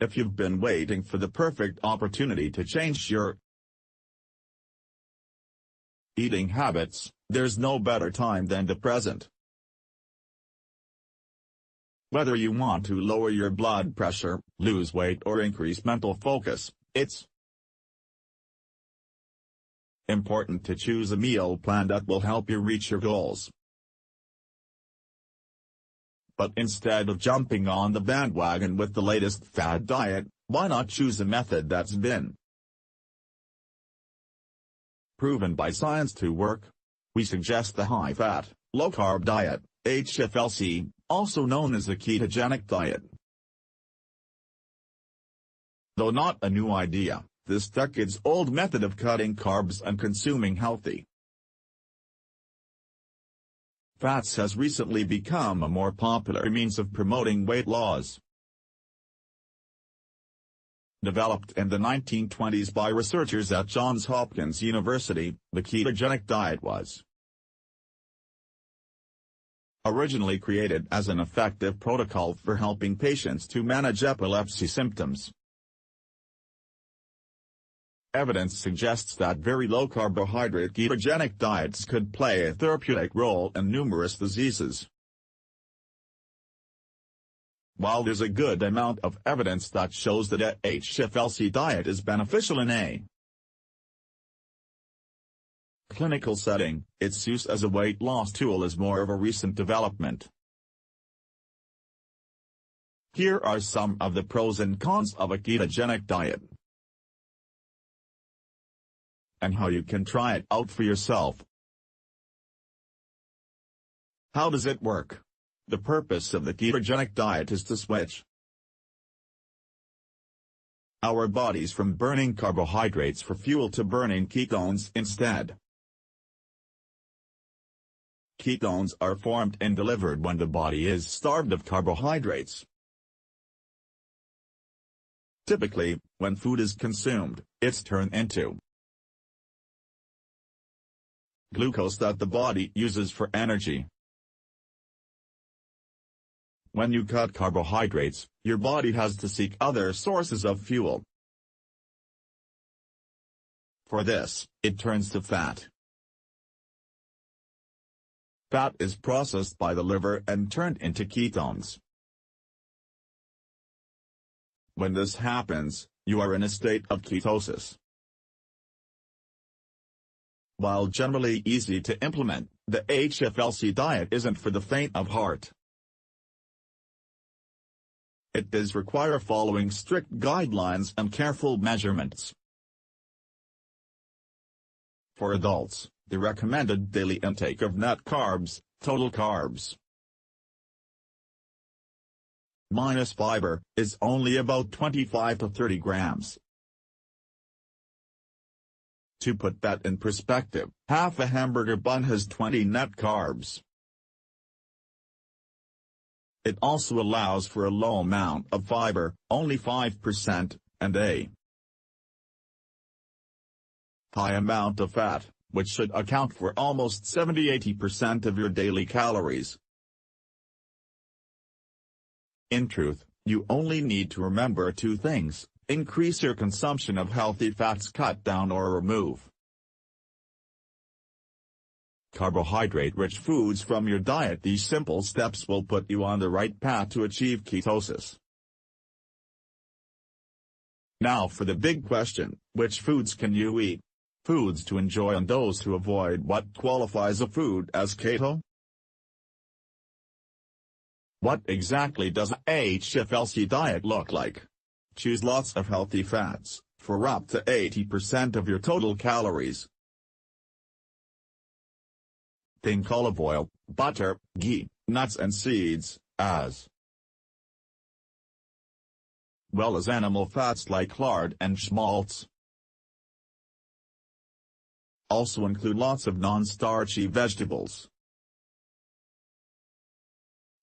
If you've been waiting for the perfect opportunity to change your eating habits, there's no better time than the present. Whether you want to lower your blood pressure, lose weight or increase mental focus, it's important to choose a meal plan that will help you reach your goals. But instead of jumping on the bandwagon with the latest fad diet, why not choose a method that's been proven by science to work? We suggest the high-fat, low-carb diet, HFLC, also known as the ketogenic diet. Though not a new idea, this decades-old method of cutting carbs and consuming healthy fats has recently become a more popular means of promoting weight loss. Developed in the 1920s by researchers at Johns Hopkins University, the ketogenic diet was originally created as an effective protocol for helping patients to manage epilepsy symptoms. Evidence suggests that very low-carbohydrate ketogenic diets could play a therapeutic role in numerous diseases. While there's a good amount of evidence that shows that a HFLC diet is beneficial in a clinical setting, its use as a weight loss tool is more of a recent development. Here are some of the pros and cons of a ketogenic diet, and how you can try it out for yourself. How does it work? The purpose of the ketogenic diet is to switch our bodies from burning carbohydrates for fuel to burning ketones instead. Ketones are formed and delivered when the body is starved of carbohydrates. Typically, when food is consumed, it's turned into glucose that the body uses for energy. When you cut carbohydrates, your body has to seek other sources of fuel. For this, it turns to fat. Fat is processed by the liver and turned into ketones. When this happens, you are in a state of ketosis. While generally easy to implement, the HFLC diet isn't for the faint of heart. It does require following strict guidelines and careful measurements. For adults, the recommended daily intake of net carbs, total carbs minus fiber, is only about 25 to 30 grams. To put that in perspective, half a hamburger bun has 20 net carbs. It also allows for a low amount of fiber, only 5%, and a high amount of fat, which should account for almost 70–80% of your daily calories. In truth, you only need to remember two things: increase your consumption of healthy fats, cut down or remove carbohydrate-rich foods from your diet. These simple steps will put you on the right path to achieve ketosis. Now for the big question: which foods can you eat? Foods to enjoy and those to avoid. What qualifies a food as keto? What exactly does a HFLC diet look like? Choose lots of healthy fats, for up to 80% of your total calories. Think olive oil, butter, ghee, nuts and seeds, as well as animal fats like lard and schmaltz. Also include lots of non-starchy vegetables.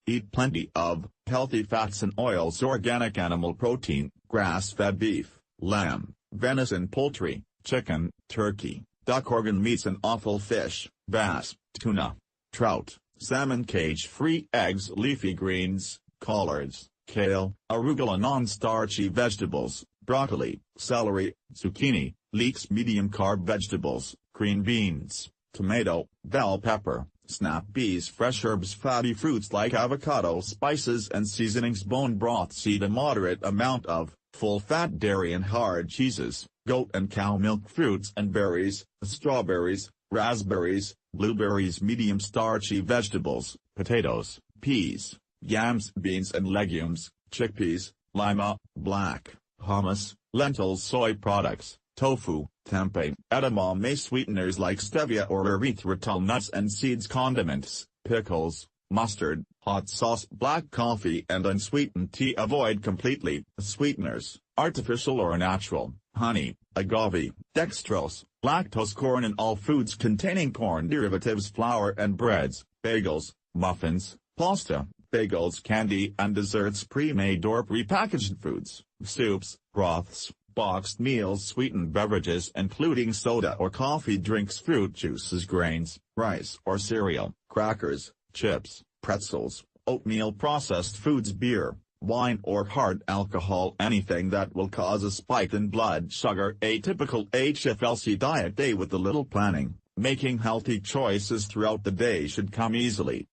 Eat plenty of healthy fats and oils: organic animal protein, grass-fed beef, lamb, venison, poultry, chicken, turkey, duck organ meats and offal fish, bass, tuna, trout, salmon, cage-free eggs, leafy greens, collards, kale, arugula, non-starchy vegetables, broccoli, celery, zucchini, leeks, medium-carb vegetables, green beans, tomato, bell pepper, snap peas, fresh herbs, fatty fruits like avocado, spices and seasonings, bone broth, seed, a moderate amount of full-fat dairy and hard cheeses, goat and cow milk, fruits and berries, strawberries, raspberries, blueberries, medium starchy vegetables, potatoes, peas, yams, beans and legumes, chickpeas, lima, black, hummus, lentils, soy products, tofu, tempeh, edamame, sweeteners like stevia or erythritol, nuts and seeds, condiments, pickles, mustard, hot sauce, black coffee and unsweetened tea. Avoid completely sweeteners, artificial or natural, honey, agave, dextrose, lactose, corn and all foods containing corn derivatives, flour and breads, bagels, muffins, pasta, bagels, candy and desserts, pre-made or prepackaged foods, soups, broths, boxed meals, sweetened beverages including soda or coffee, drinks, fruit juices, grains, rice or cereal, crackers, chips, pretzels, oatmeal, processed foods, beer, wine or hard alcohol, anything that will cause a spike in blood sugar. A typical HFLC diet day with a little planning, making healthy choices throughout the day should come easily.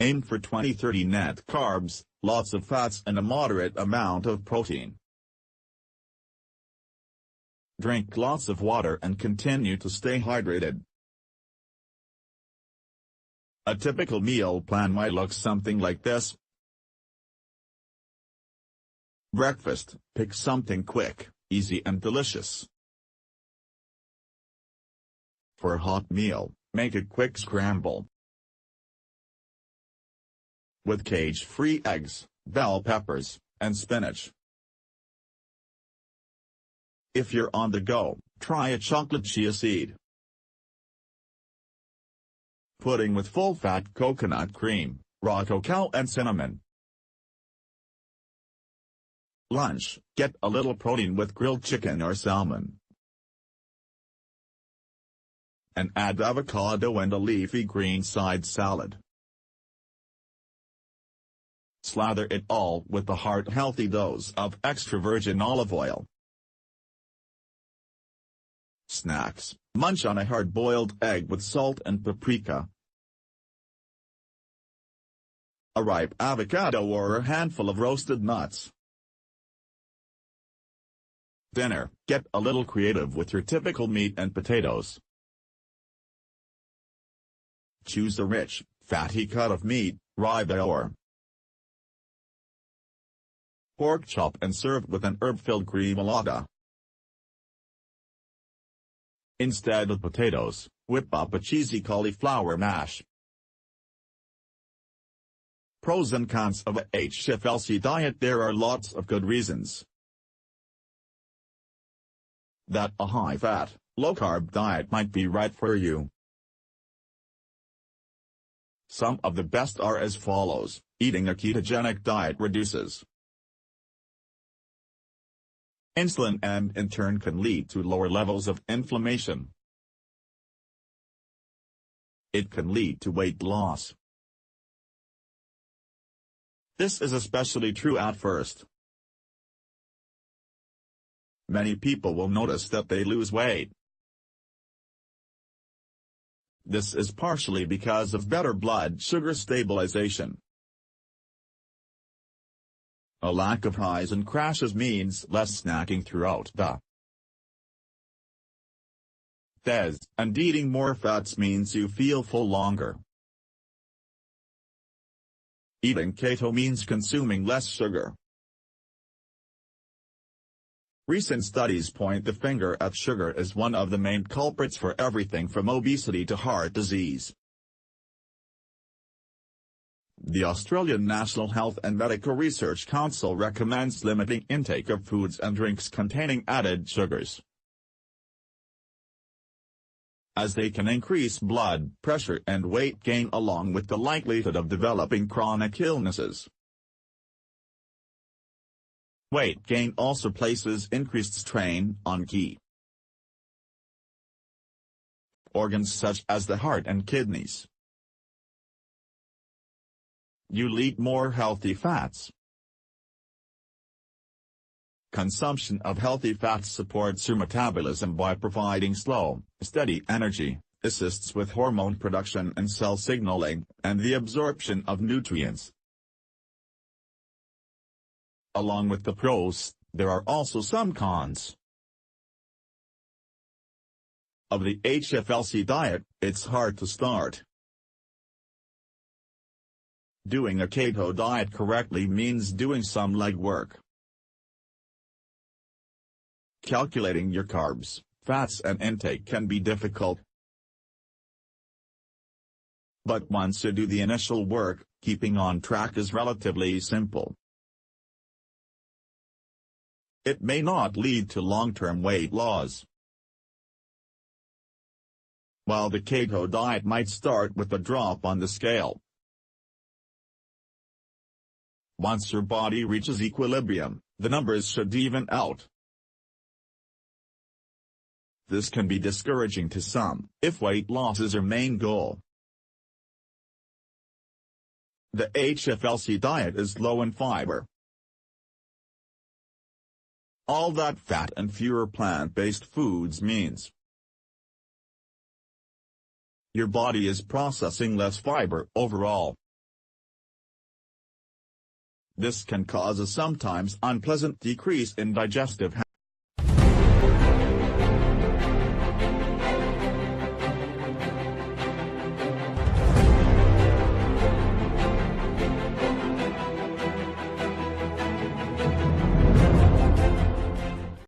Aim for 20-30 net carbs, lots of fats and a moderate amount of protein. Drink lots of water and continue to stay hydrated. A typical meal plan might look something like this. Breakfast, pick something quick, easy and delicious. For a hot meal, make a quick scramble with cage-free eggs, bell peppers, and spinach. If you're on the go, try a chocolate chia seed pudding with full-fat coconut cream, raw cacao and cinnamon. Lunch, get a little protein with grilled chicken or salmon, and add avocado and a leafy green side salad. Slather it all with a heart-healthy dose of extra virgin olive oil. Snacks, munch on a hard-boiled egg with salt and paprika, a ripe avocado or a handful of roasted nuts. Dinner, get a little creative with your typical meat and potatoes. Choose a rich, fatty cut of meat, ribeye or pork chop and serve with an herb-filled remoulade. Instead of potatoes, whip up a cheesy cauliflower mash. Pros and cons of a HFLC diet. There are lots of good reasons that a high-fat, low-carb diet might be right for you. Some of the best are as follows. Eating a ketogenic diet reduces insulin and in turn can lead to lower levels of inflammation. It can lead to weight loss. This is especially true at first. Many people will notice that they lose weight. This is partially because of better blood sugar stabilization. A lack of highs and crashes means less snacking throughout the day, and eating more fats means you feel full longer. Eating keto means consuming less sugar. Recent studies point the finger at sugar as one of the main culprits for everything from obesity to heart disease. The Australian National Health and Medical Research Council recommends limiting intake of foods and drinks containing added sugars, as they can increase blood pressure and weight gain along with the likelihood of developing chronic illnesses. Weight gain also places increased strain on key organs such as the heart and kidneys. you'll eat more healthy fats. Consumption of healthy fats supports your metabolism by providing slow, steady energy, assists with hormone production and cell signaling, and the absorption of nutrients. Along with the pros, there are also some cons. Of the HFLC diet, it's hard to start. Doing a keto diet correctly means doing some legwork. Calculating your carbs, fats and intake can be difficult. But once you do the initial work, keeping on track is relatively simple. It may not lead to long-term weight loss. While the keto diet might start with a drop on the scale, once your body reaches equilibrium, the numbers should even out. This can be discouraging to some, if weight loss is your main goal. The HFLC diet is low in fiber. All that fat and fewer plant-based foods means your body is processing less fiber overall. This can cause a sometimes unpleasant decrease in digestive health.